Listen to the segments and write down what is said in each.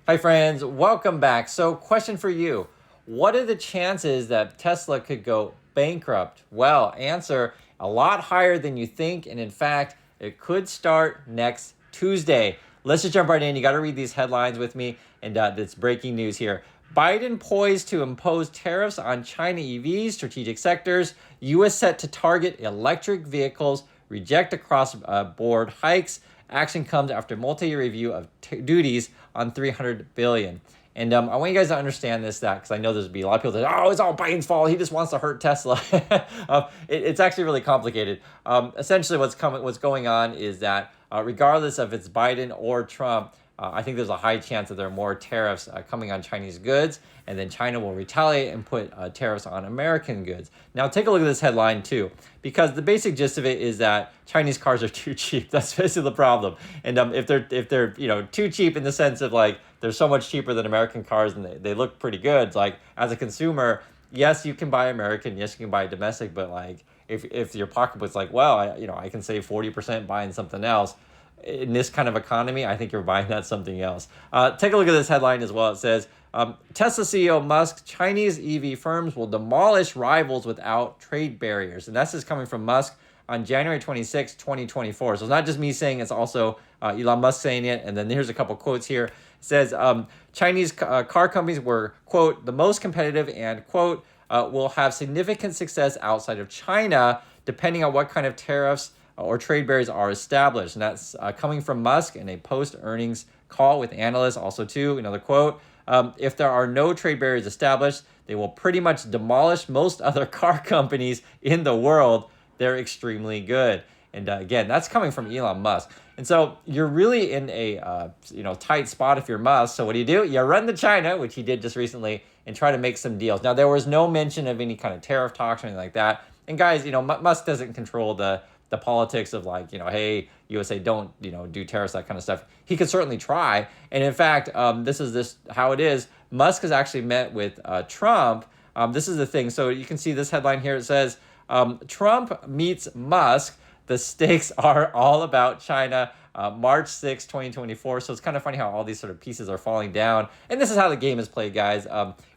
Hi friends, welcome back. So question for you. What are the chances that Tesla could go bankrupt? Well, answer, a lot higher than you think, and in fact, it could start next Tuesday. Let's just jump right in. You got to read these headlines with me, and it's breaking news here. Biden poised to impose tariffs on China EVs, strategic sectors. U.S. set to target electric vehicles, reject across-board hikes. Action comes after multi-year review of duties on $300 billion. And I want you guys to understand that because I know there's be a lot of people that, oh, it's all Biden's fault. He just wants to hurt Tesla. It's actually really complicated. Essentially, what's going on is that regardless if it's Biden or Trump, I think there's a high chance that there are more tariffs coming on Chinese goods, and then China will retaliate and put tariffs on American goods. Now, take a look at this headline too, because the basic gist of it is that Chinese cars are too cheap. That's basically the problem. And if they're too cheap in the sense of like they're so much cheaper than American cars and they look pretty good, it's like as a consumer, yes, you can buy American, yes, you can buy domestic, but like if your pocketbook's like, well, I can save 40% buying something else. In this kind of economy, I think you're buying that something else. Take a look at this headline as well. It says, Tesla CEO Musk, Chinese EV firms will demolish rivals without trade barriers. And that's just coming from Musk on January 26, 2024. So it's not just me saying, it's also Elon Musk saying it. And then here's a couple quotes here. It says, Chinese car companies were, quote, the most competitive and, quote, will have significant success outside of China, depending on what kind of tariffs or trade barriers are established. And that's coming from Musk in a post-earnings call with analysts. Also, too, another quote, if there are no trade barriers established, they will pretty much demolish most other car companies in the world. They're extremely good. And again, that's coming from Elon Musk. And so you're really in a tight spot if you're Musk. So what do? You run to China, which he did just recently, and try to make some deals. Now, there was no mention of any kind of tariff talks or anything like that. And guys, Musk doesn't control the politics of like, hey, USA don't, do tariffs, that kind of stuff. He could certainly try. And in fact, this is how it is. Musk has actually met with Trump. This is the thing. So you can see this headline here. It says, Trump meets Musk. The stakes are all about China. March 6, 2024. So it's kind of funny how all these sort of pieces are falling down. And this is how the game is played, guys.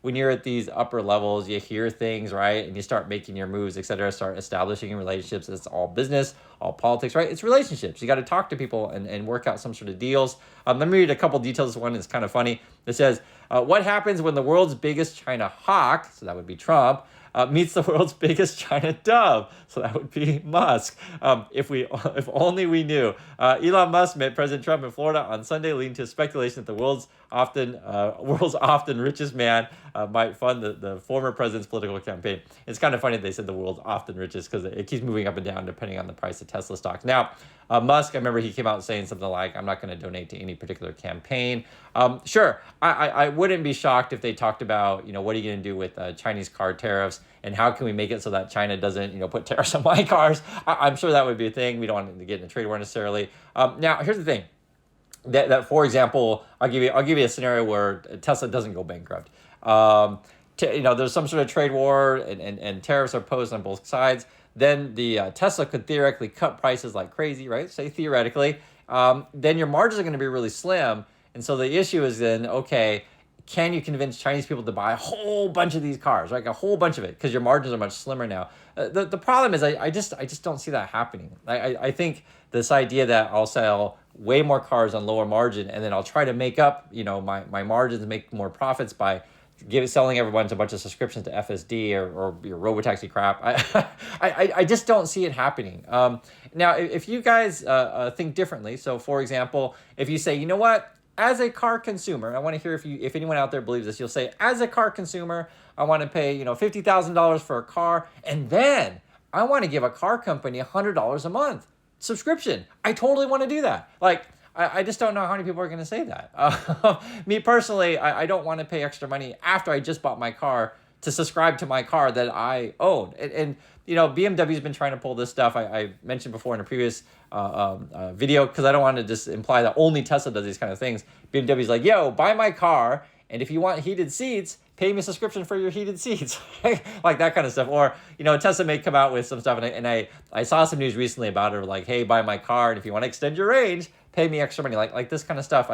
When you're at these upper levels, you hear things, right? And you start making your moves, et cetera, start establishing relationships. It's all business, all politics, right? It's relationships. You got to talk to people and work out some sort of deals. Let me read a couple details. One is kind of funny. It says, what happens when the world's biggest China hawk, so that would be Trump, meets the world's biggest China dove, so that would be Musk. If only we knew. Elon Musk met President Trump in Florida on Sunday, leading to speculation that the world's often richest man might fund the former president's political campaign. It's kind of funny they said the world's often richest because it keeps moving up and down depending on the price of Tesla stocks. Now, Musk, I remember he came out saying something like, I'm not going to donate to any particular campaign. Sure, I wouldn't be shocked if they talked about, what are you going to do with Chinese car tariffs and how can we make it so that China doesn't, put tariffs on my cars. I'm sure that would be a thing. We don't want to get in a trade war necessarily. Now, here's the thing. That for example, I'll give you a scenario where Tesla doesn't go bankrupt. There's some sort of trade war and tariffs are posed on both sides. Then the Tesla could theoretically cut prices like crazy, right? Say theoretically. Then your margins are going to be really slim. And so the issue is then, okay, can you convince Chinese people to buy a whole bunch of these cars, right? A whole bunch of it, because your margins are much slimmer now. The problem is I just don't see that happening. I think this idea that I'll sell way more cars on lower margin and then I'll try to make up, my margins, make more profits by selling everyone a bunch of subscriptions to FSD or your robotaxi crap. I just don't see it happening. Now, if you guys think differently, so for example, if you say, you know what, as a car consumer, I want to hear if anyone out there believes this, you'll say, as a car consumer, I want to pay, $50,000 for a car, and then I want to give a car company $100 a month subscription. I totally want to do that. Like, I just don't know how many people are going to say that. Me personally, I don't want to pay extra money after I just bought my car to subscribe to my car that I own. And BMW's been trying to pull this stuff. I mentioned before in a previous video, because I don't want to just imply that only Tesla does these kind of things. BMW's like, yo, buy my car, and if you want heated seats, pay me a subscription for your heated seats. Like that kind of stuff. Or, Tesla may come out with some stuff, and I saw some news recently about it, like, hey, buy my car, and if you want to extend your range, pay me extra money, like this kind of stuff.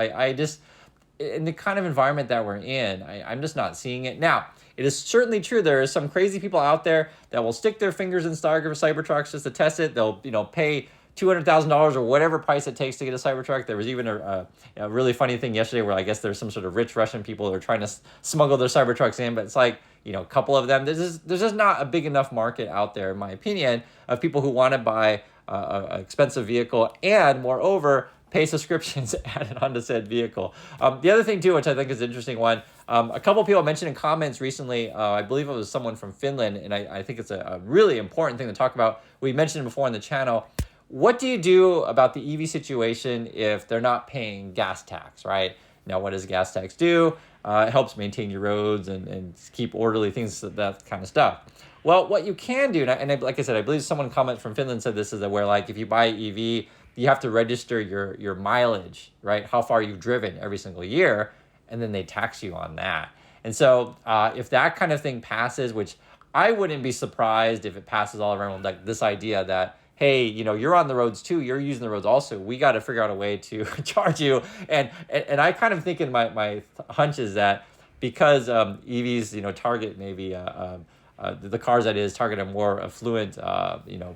in the kind of environment that we're in, I'm just not seeing it. Now, it is certainly true there are some crazy people out there that will stick their fingers in Cybertrucks just to test it. They'll, pay $200,000 or whatever price it takes to get a Cybertruck. There was even a really funny thing yesterday where I guess there's some sort of rich Russian people that are trying to smuggle their Cybertrucks in, but it's like, a couple of them. There's just not a big enough market out there, in my opinion, of people who want to buy an expensive vehicle and, moreover, pay subscriptions added onto said vehicle. The other thing too, which I think is an interesting one, a couple of people mentioned in comments recently, I believe it was someone from Finland, and I think it's a really important thing to talk about. We mentioned it before on the channel. What do you do about the EV situation if they're not paying gas tax, right? Now, what does gas tax do? It helps maintain your roads and keep orderly things, that kind of stuff. Well, what you can do, and like I said, I believe someone comment from Finland said this is where, like, if you buy an EV, you have to register your mileage, right? How far you've driven every single year, and then they tax you on that. And so if that kind of thing passes, which I wouldn't be surprised if it passes all around, like this idea that, hey, you're on the roads too, you're using the roads also, we got to figure out a way to charge you. And I kind of think in my hunch is that because EVs, target maybe the cars that is target a more affluent,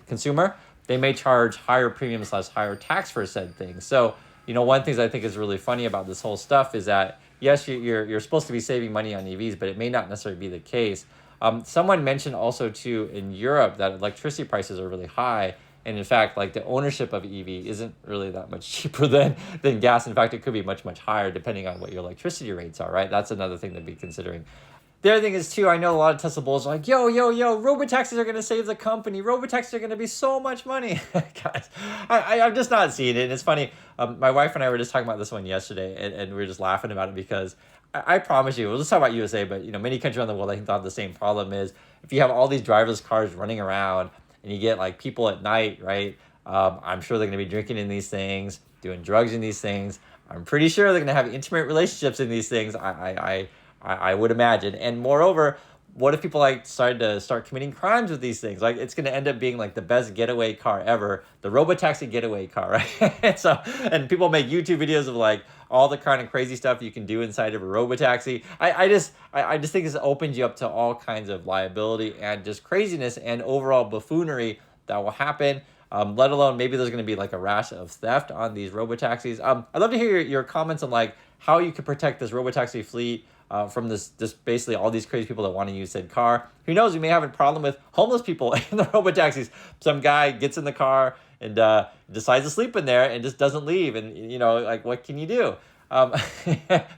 consumer, they may charge higher premiums, less higher tax for said things. So, one thing I think is really funny about this whole stuff is that, yes, you're supposed to be saving money on EVs, but it may not necessarily be the case. Someone mentioned also too in Europe that electricity prices are really high. And in fact, like the ownership of EV isn't really that much cheaper than gas. In fact, it could be much, much higher depending on what your electricity rates are, right? That's another thing to be considering. The other thing is too, I know a lot of Tesla bulls are like, yo, robotaxis are going to save the company. Robotaxis are going to be so much money. Guys, I'm just not seeing it. And it's funny. My wife and I were just talking about this one yesterday, and we were just laughing about it because I promise you, we'll just talk about USA, but many countries around the world, I think, have the same problem is if you have all these driverless cars running around and you get like people at night, right? I'm sure they're going to be drinking in these things, doing drugs in these things. I'm pretty sure they're going to have intimate relationships in these things. I would imagine. And moreover, what if people decided to start committing crimes with these things? Like, it's going to end up being like the best getaway car ever, the robotaxi getaway car, right? And people make YouTube videos of like all the kind of crazy stuff you can do inside of a robotaxi. I just think this opens you up to all kinds of liability and just craziness and overall buffoonery that will happen. Let alone maybe there's going to be like a rash of theft on these robotaxis. I'd love to hear your comments on like how you could protect this robotaxi fleet from this basically all these crazy people that want to use said car. Who knows, we may have a problem with homeless people in the robotaxis. Some guy gets in the car and decides to sleep in there and just doesn't leave. And, like, what can you do?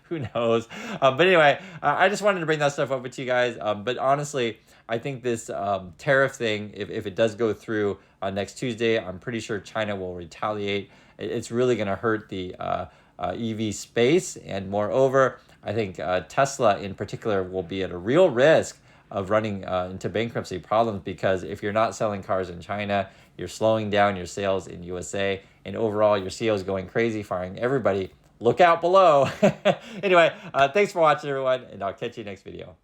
Who knows? But anyway, I just wanted to bring that stuff over to you guys. But honestly, I think this tariff thing, if it does go through next Tuesday, I'm pretty sure China will retaliate. It's really going to hurt the EV space. And moreover, I think Tesla in particular will be at a real risk of running into bankruptcy problems because if you're not selling cars in China, you're slowing down your sales in USA, and overall your CEO is going crazy, firing everybody. Look out below. Anyway, thanks for watching, everyone, and I'll catch you next video.